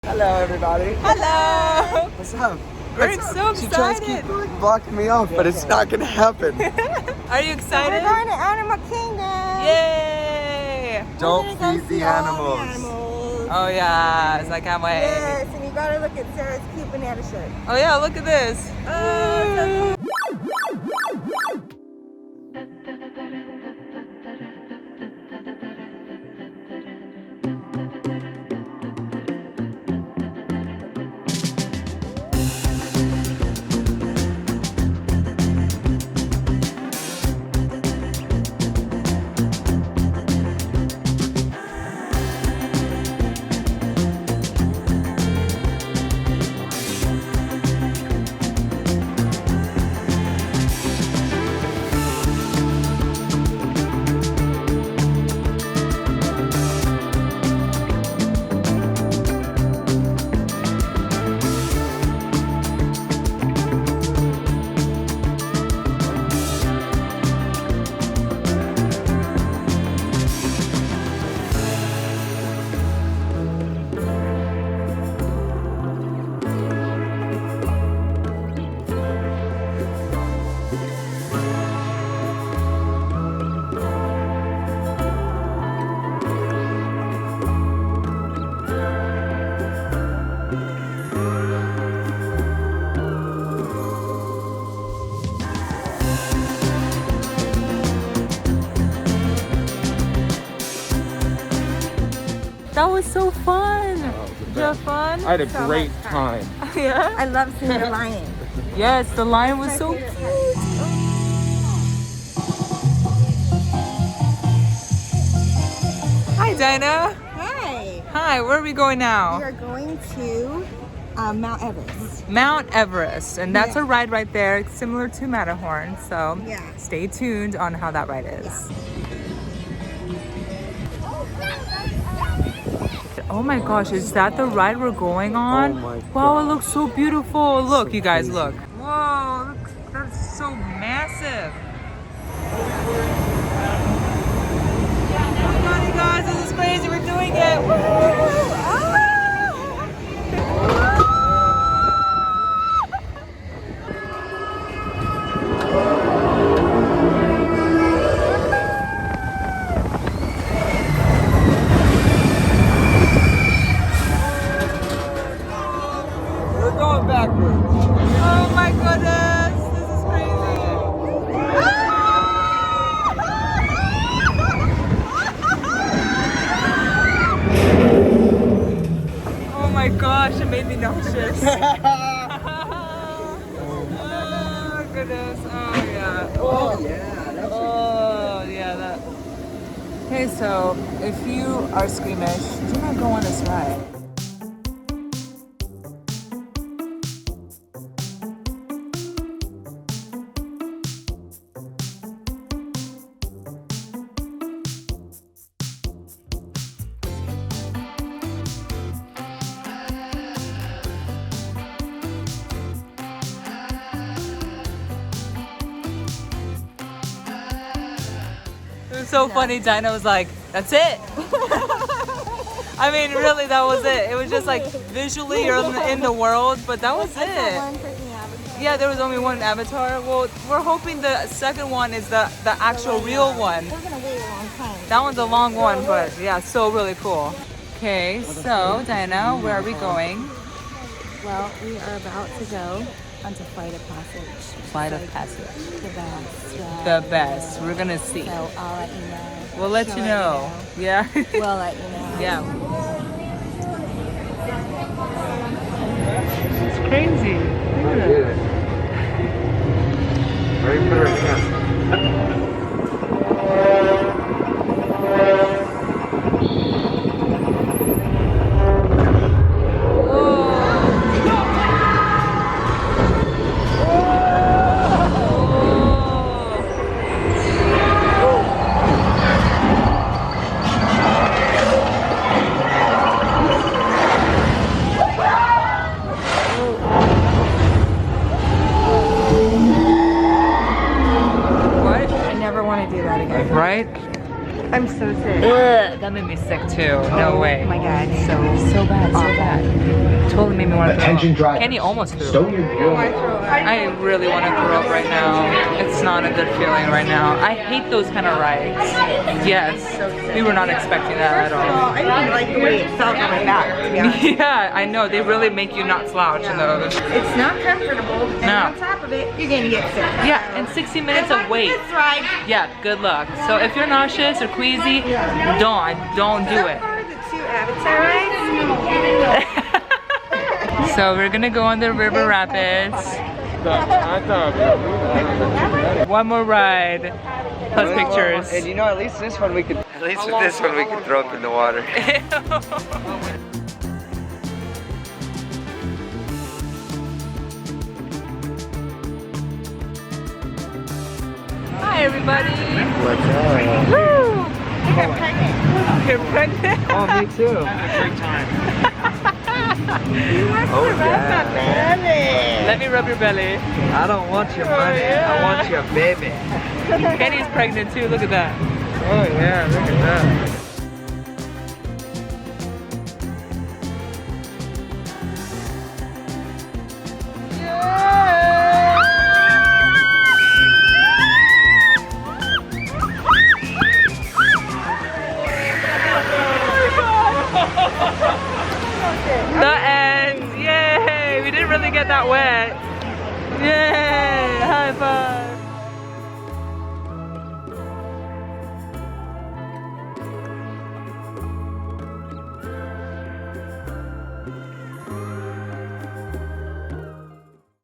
Hello, everybody. Hello. What's up? We're so She tries to excited. keep blocking me off, but it's not gonna happen. Are you excited? We're going to Animal Kingdom. Yay! Don't We're gonna go feed see the all animals. animals. Oh yes, I can't wait. Yes, and you gotta look at Sarah's cute banana shirt. Oh yeah, look at this. Oh, That was so fun. Did you have fun? I had a So great much time. Yeah. I love seeing the lion. Yes, the lion was My so favorite cute. Hi, Dinah. Hi. Hi, where are we going We now? are going to Mount Everest. Mount Everest, and that's Yeah. a ride right there, similar to Matterhorn. So Yeah. stay tuned on how that ride is. Oh my gosh, is that the ride we're going on? Oh my Wow, it gosh. looks so beautiful. Look, So you guys, crazy. look. Whoa, look, that's so massive. Oh my god, you guys, this is crazy. We're doing it. Woo! We're going backwards. Oh my goodness, this is crazy. Oh my gosh, it made me nauseous. Oh goodness, oh yeah. Oh yeah, that's Oh yeah, that. Okay, so if you are squeamish, do not go on this ride. It was so funny. Dinah was like, "That's it." I mean, really, that was it. It was just like visually you're in the world, but that was I saw it. one freaking avatar. Yeah, there was only one avatar. Well, we're hoping the second one is the actual real one. We're gonna wait a long time. That one's a long one, but yeah, so really cool. Okay, so Diana, where are we going? Well, we are about to go onto Flight of Passage. Flight of Passage. The best. Yeah. The best. We're gonna see. So I'll let you know. We'll let She'll you know. Yeah. We'll let you know. Yeah. It's crazy. I did it. Ready for our camp. that made me sick too. No way. Oh my god, so bad, so bad. Totally made me want to throw Attention up. drivers. Kenny almost threw Stow up. your I really want to throw up right now. It's not a good feeling right now. I hate those kind of rides. Yes, we were not expecting that at all. I didn't like the way it felt on my back, to be honest. Yeah, I know. They really make you not slouch in those. It's not comfortable, and No. on top of it, you're gonna get sick. Yeah, and 60 minutes of wait. This ride, Yeah, good luck. So if you're nauseous or queasy, don't do it. the two Avatar rides. So we're gonna go on the river rapids. One more ride, plus pictures. And you know, at least this one we could. At least with this one we could throw up in the water. Hi everybody. What's up? Woo! I'm pregnant. You're pregnant? Oh, me too. Oh yeah. Let me rub your belly. I don't want your money. I want your baby. Kenny's pregnant too. Look at that. Oh yeah, look at that. The end! Yay! We didn't really get that wet. Yay!